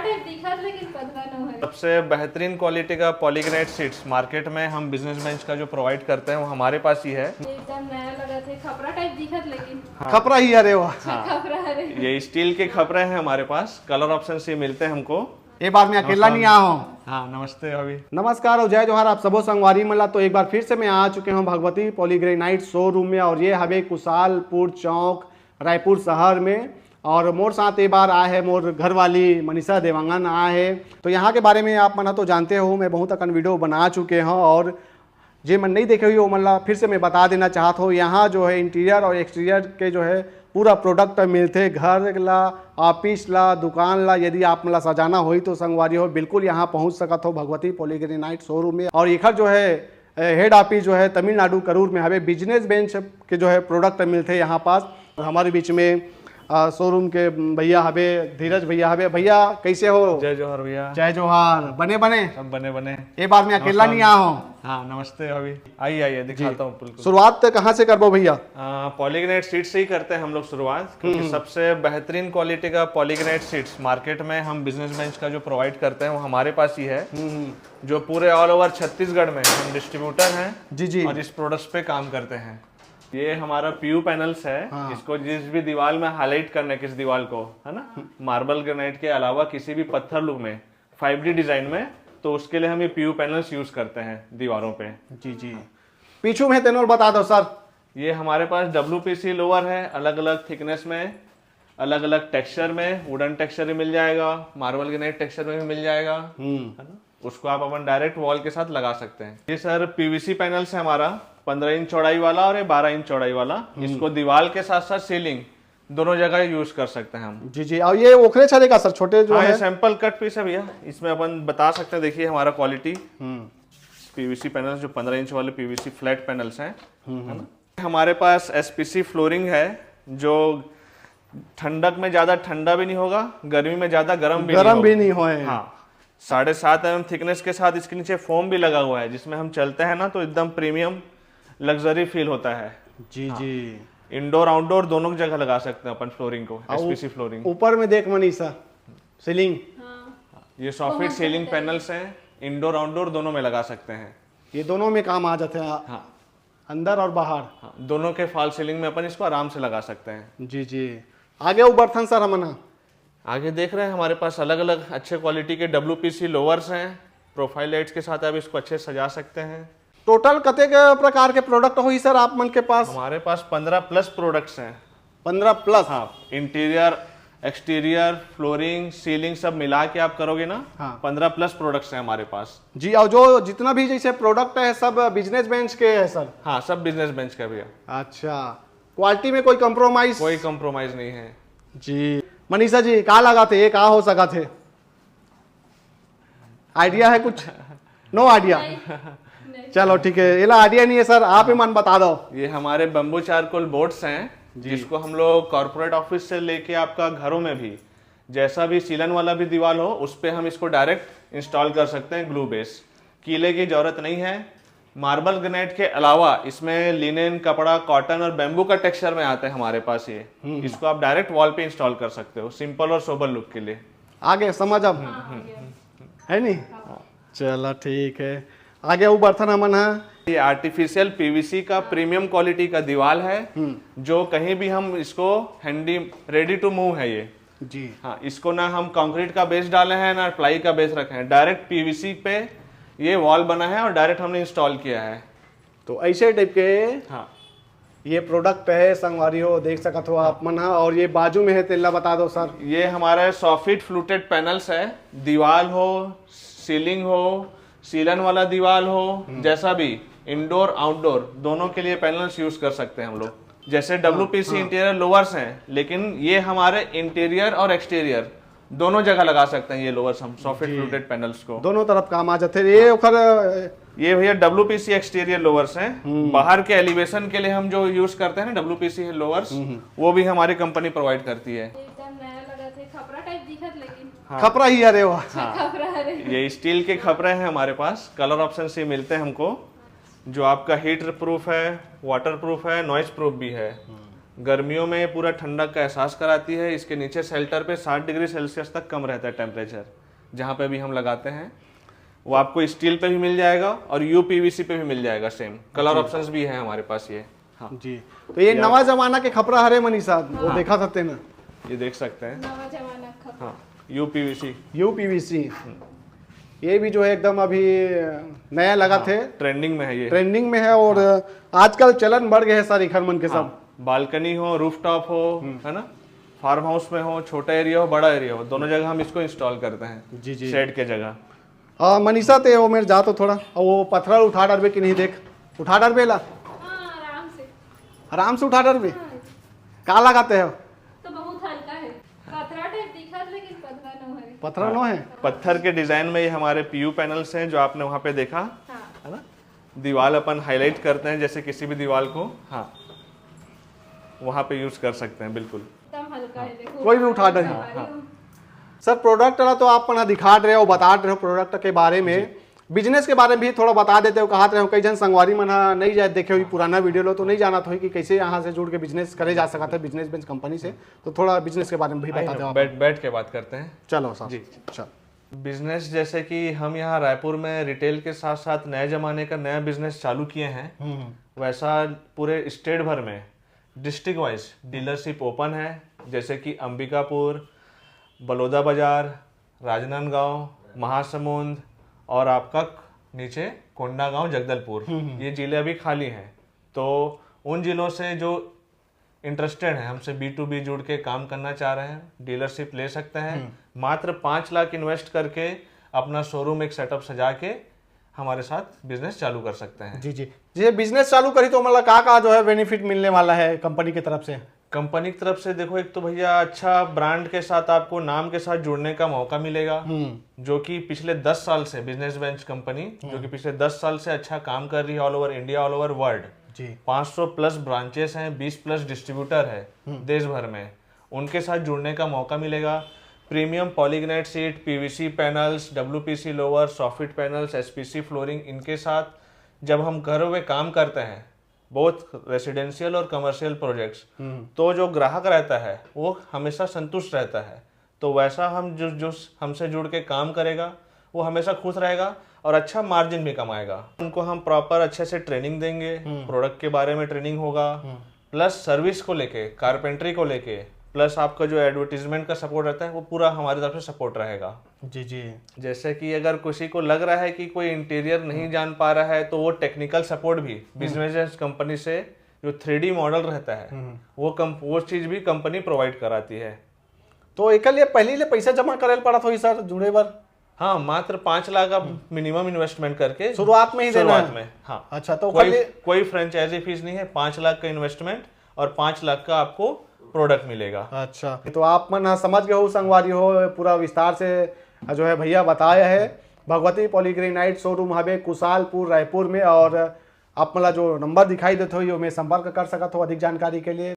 Type दिखा लेकिन पतला न हो। सबसे बेहतरीन क्वालिटी का पॉलीग्रेनाइट शीट्स मार्केट में हम बिजनेस बेंच का जो प्रोवाइड करते हैं वो हमारे पास ही है। एकदम नया लगा थे, खपरा टाइप दिखत लेकिन खपरा ही, अरे वाह। खपरा है। ये स्टील के खपरे हैं हमारे पास, कलर ऑप्शन से मिलते हैं हमको। ये बार मैं अकेला नहीं आया हूँ। हाँ नमस्ते अभी। नमस्कार और जय जोहार आप सबो संगवारी मला। तो एक बार फिर से मैं आ चुके हूँ भगवती पॉलीग्रेनाइट शोरूम में, और ये हवे कुशालपुर चौक रायपुर शहर में। और मोर साथ एक बार आए है मोर घर वाली मनीषा देवांगन आए है। तो यहाँ के बारे में आप मना तो जानते हो, मैं बहुत अकन वीडियो बना चुके हैं, और जे मन नहीं देखे हुई वो मतलब फिर से मैं बता देना चाहता हूँ। यहाँ जो है इंटीरियर और एक्सटीरियर के जो है पूरा प्रोडक्ट मिलते, घर ला, ऑफिस ला, दुकान ला। यदि आप मतलब सजाना हो तो संगवारी हो बिल्कुल यहाँ पहुँच सकत हो भगवती पॉलीग्रेनाइट शोरूम में। और एक जो है हेड ऑफिस जो है तमिलनाडु करूर में हमें बिजनेस बेंच के जो है प्रोडक्ट मिलते यहाँ पास। हमारे बीच में शोरूम के भैया हवे धीरज भैया हवे। भैया कैसे हो? जय जोहार भैया। जय जोहार। बने बने सब बने बने। ये बार मैं अकेला नहीं आया हूँ। हाँ नमस्ते अभी। आइए आइए दिखाता हूँ बिल्कुल। शुरुआत कहाँ से करबो भैया? पॉलीग्रेनाइट शीट्स से ही करते हैं हम लोग शुरुआत, क्योंकि सबसे बेहतरीन क्वालिटी का पॉलीग्रेनाइट शीट्स मार्केट में हम बिजनेस बेंच का जो प्रोवाइड करते हैं वो हमारे पास ही है। जो पूरे ऑल ओवर छत्तीसगढ़ में हम डिस्ट्रीब्यूटर हैं जी जी, और इस प्रोडक्ट्स पे काम करते हैं। ये हमारा पीयू पैनल्स है। हाँ। इसको जिस भी दीवार में हाईलाइट करना है, किस दीवार को, है ना, मार्बल ग्रेनाइट के अलावा किसी भी पत्थर लुक में 5D डिजाइन में, तो उसके लिए हम ये पीयू पैनल्स यूज करते हैं दीवारों पे। जी जी। पीछू में तेनोर बता दो सर। ये हमारे पास WPC लोअर है, अलग अलग थिकनेस में, अलग अलग टेक्सचर में। वुडन टेक्सचर भी मिल जाएगा, मार्बल ग्रेनाइट टेक्सचर में भी मिल जाएगा, है ना। उसको आप अपन डायरेक्ट वॉल के साथ लगा सकते हैं। ये सर PVC पैनल्स है हमारा, 15 इंच चौड़ाई वाला और ये 12 इंच चौड़ाई वाला। इसको दीवार के साथ साथ सीलिंग दोनों जगह यूज कर सकते हैं हम। जी जी। और ये ओखरे छड़े का सर छोटे जो है सैंपल कट पीस है भैया, इसमें अपन बता सकते हैं। देखिए हमारा क्वालिटी PVC पैनल्स जो 15 इंच वाले PVC फ्लैट पैनल्स हैं, है ना। हमारे पास SPC फ्लोरिंग है, जो ठंडक में ज्यादा ठंडा भी नहीं होगा, गर्मी में ज्यादा गर्म भी नहीं होगा। हाँ, 7.5 mm थिकनेस के साथ इसके नीचे फोम भी लगा हुआ है, जिसमें हम चलते हैं ना तो एकदम प्रीमियम लग्जरी फील होता है। जी हाँ। जी। इंडोर आउटडोर दोनों जगह लगा सकते हैं अपन फ्लोरिंग को, SPC फ्लोरिंग। ऊपर में देख मनीषा सीलिंग। ये सॉफ्ट सीलिंग पैनल्स हैं, इंडोर आउटडोर दोनों में लगा सकते हैं। ये दोनों में काम आ जाते हैं। हाँ, अंदर और बाहर। हाँ, दोनों के फॉल सीलिंग में अपन इसको आराम से लगा सकते हैं। जी जी। आगे वो बर्तन सर हमना आगे देख रहे हैं, हमारे पास अलग अलग अच्छे क्वालिटी के WPC लोअर्स हैं, प्रोफाइल लाइट्स के साथ आप इसको अच्छे सजा सकते हैं। टोटल कते के प्रकार के प्रोडक्ट हो सर आप मन के पास? हमारे पास 15+ प्रोडक्ट्स हैं। 15+? हाँ, इंटीरियर एक्सटीरियर फ्लोरिंग सीलिंग सब मिला के आप करोगे ना। हाँ। 15+ प्रोडक्ट्स हैं हमारे पास जी। और जो जितना भी जैसे प्रोडक्ट है सब बिजनेस बेंच के है सर? हाँ, सब बिजनेस बेंच का भैया। अच्छा, क्वालिटी में कोई कंप्रोमाइज? कोई कंप्रोमाइज नहीं है जी। मनीषा जी कहाँ लगा थे, ये कहाँ हो सका थे? आइडिया है कुछ? No idea? चलो ठीक है, ये आइडिया नहीं है सर, आप ही मन बता दो। ये हमारे बम्बू चारकोल बोर्ड्स हैं, जिसको हम लोग कॉर्पोरेट ऑफिस से लेके आपका घरों में भी जैसा भी सीलन वाला भी दीवार हो उस पे हम इसको डायरेक्ट इंस्टॉल कर सकते हैं। ग्लू बेस, कीले की जरूरत नहीं है। मार्बल ग्रेनाइट के अलावा इसमें लिनेन, कपड़ा, कॉटन और बैम्बू का टेक्सचर में आता है हमारे पास। ये इसको आप डायरेक्ट वॉल पे इंस्टॉल कर सकते हो, सिंपल और सोबर लुक के लिए। आगे समझ अब है नहीं? चलो ठीक है। आगे वो बर्तन हमन है, ये आर्टिफिशियल PVC का प्रीमियम क्वालिटी का दीवार है, जो कहीं भी हम इसको हैंडी रेडी टू मूव है ये जी। हाँ, इसको ना हम कंक्रीट का बेस डाले हैं ना प्लाई का बेस रखे हैं, डायरेक्ट PVC पे ये वॉल बना है और डायरेक्ट हमने इंस्टॉल किया है। तो ऐसे टाइप के हाँ ये प्रोडक्ट है संगवारी हो, देख सकते हो आप मन। और ये बाजू में है तेला बता दो सर। ये हमारा सॉफिट फ्लूटेड पैनल्स है, दीवार हो, सीलिंग हो, सीलन वाला दीवार हो, जैसा भी इंडोर आउटडोर दोनों के लिए पैनल्स यूज कर सकते हैं हम लोग। जैसे WPC इंटीरियर लोअर्स हैं, लेकिन ये हमारे इंटीरियर और एक्सटीरियर दोनों जगह लगा सकते हैं। ये लोअर्स हम सॉफ्ट फ्लूटेड पैनल्स को दोनों तरफ काम आ जाते हैं। ये भैया WPC एक्सटीरियर लोअर्स हैं। बाहर के एलिवेशन के लिए हम जो यूज करते हैं ना WPC लोअर्स, वो भी हमारी कंपनी प्रोवाइड करती है। खपरा टाइप दिखत लेकिन हाँ। खपरा ही, अरे वाह। हाँ। ये स्टील के खपरे हैं हमारे पास, कलर ऑप्शन से मिलते हैं हमको, जो आपका हीटर प्रूफ है, वाटर प्रूफ है, नॉइज प्रूफ भी है। गर्मियों में ये पूरा ठंडक का एहसास कराती है। इसके नीचे शेल्टर पे 60 डिग्री सेल्सियस तक कम रहता है टेम्परेचर। जहाँ पे भी हम लगाते हैं वो आपको स्टील पे भी मिल जाएगा और UPVC पे भी मिल जाएगा। सेम कलर ऑप्शंस भी है हमारे पास ये। हाँ जी, तो ये नवा जमाना के खपरा हरे मनीषा वो देखा सकते ना, ये देख सकते हैं। नवा जमाना खपरा। हाँ UPVC UPVC ये भी जो है एकदम अभी नया लगा थे, ट्रेंडिंग में है ये। ट्रेंडिंग में है और आजकल चलन बढ़ गए हैं सारी घर मन के सब। बालकनी हो, रूफटॉप हो, है ना, फार्म हाउस में हो, छोटा एरिया हो, बड़ा एरिया हो, दोनों जगह हम इसको इंस्टॉल करते हैं। जी जी। शेड के जगह। हाँ मनीषा ते वो मेरे जा तो थोड़ा और वो पत्थर उठा डरबे कि नहीं, देख उठा डरबे ला, हाँ आराम से उठा डरबे। हाँ, का लगाते हो? तो बहुत हल्का है, पतरा टाइप दिखा लेकिन पतला न है। पत्थर नो है। पत्थर के डिजाइन में ये हमारे PU पैनल्स हैं जो आपने वहाँ पे देखा, हाँ है ना। दीवार अपन हाईलाइट करते हैं जैसे किसी भी दीवार को, हाँ वहाँ पे यूज कर सकते हैं बिल्कुल। एकदम हल्का है, देखो कोई भी उठा डर। सर प्रोडक्ट वाला तो आप अपना दिखा रहे हो, बता रहे हो प्रोडक्ट के बारे में, बिजनेस के बारे में भी थोड़ा बता देते हो। कहा रहे हो कई जन संगवारी मन नहीं जाए देखे हुई पुराना वीडियो लो तो नहीं जाना था कि कैसे यहाँ से जुड़ के बिजनेस करे जा सकता है बिजनेस बेंच कंपनी से, तो थोड़ा बिजनेस के बारे में भी बता दो। बैठ के बात करते हैं। चलो सर जी। चलो। बिजनेस जैसे कि हम यहाँ रायपुर में रिटेल के साथ साथ नए जमाने का नया बिजनेस चालू किए हैं, वैसा पूरे स्टेट भर में डिस्ट्रिक्ट वाइज डीलरशिप ओपन है। जैसे कि अंबिकापुर, बलौदा बाजार, राजनांदगांव, महासमुंद और आपका नीचे कोंडागांव, जगदलपुर, ये जिले अभी खाली हैं। तो उन जिलों से जो इंटरेस्टेड हैं, हमसे B2B जुड़ के काम करना चाह रहे हैं, डीलरशिप ले सकते हैं। मात्र 5 लाख इन्वेस्ट करके अपना शोरूम एक सेटअप सजा के हमारे साथ बिजनेस चालू कर सकते हैं। जी जी। ये बिजनेस चालू करी तो मतलब का जो है बेनिफिट मिलने वाला है कंपनी की तरफ से? कंपनी की तरफ से देखो, एक तो भैया अच्छा ब्रांड के साथ आपको नाम के साथ जुड़ने का मौका मिलेगा, जो कि पिछले 10 साल से बिजनेस बेंच कंपनी जो कि पिछले 10 साल से अच्छा काम कर रही है all over India, all over world. जी। 500 प्लस ब्रांचेस हैं, 20 प्लस डिस्ट्रीब्यूटर है देश भर में, उनके साथ जुड़ने का मौका मिलेगा। Premium polygranite seat, PVC panels, WPC lower, soffit panels, SPC flooring, इनके साथ जब हम घरों में काम करते हैं, बहुत रेसिडेंशियल और कमर्शियल प्रोजेक्ट्स, तो जो ग्राहक रहता है वो हमेशा संतुष्ट रहता है। तो वैसा हम जो हमसे जुड़ के काम करेगा वो हमेशा खुश रहेगा और अच्छा मार्जिन भी कमाएगा। उनको हम प्रॉपर अच्छे से ट्रेनिंग देंगे, प्रोडक्ट के बारे में ट्रेनिंग होगा, प्लस सर्विस को लेके, कारपेंट्री को लेके, प्लस आपका जो एडवर्टीजमेंट का सपोर्ट रहता है वो पूरा हमारी तरफ से सपोर्ट रहेगा। जी जी। जैसे कि अगर किसी को लग रहा है कि कोई इंटीरियर नहीं जान पा रहा है तो वो टेक्निकल सपोर्ट भी बिजनेस कंपनी से, जो 3D मॉडल रहता है वो चीज भी कंपनी प्रोवाइड कराती है। तो एक लिए पहले ले पैसा जमा करे पड़ा था सर जुड़े बार? हाँ, मात्र 5 लाख आप मिनिमम इन्वेस्टमेंट करके शुरुआत में ही देना है? में। हाँ। अच्छा, तो कोई फ्रेंचाइजी फीस नहीं है, 5 लाख का इन्वेस्टमेंट और 5 लाख का आपको प्रोडक्ट मिलेगा। अच्छा, तो आप मन समझ गए हो संगवारी हो, पूरा विस्तार से जो है भैया बताया है। भगवती पॉलीग्रेनाइट शोरूम हवे कुशालपुर रायपुर में, और आप मतलब जो नंबर दिखाई देते हो में संपर्क कर सकते हो अधिक जानकारी के लिए।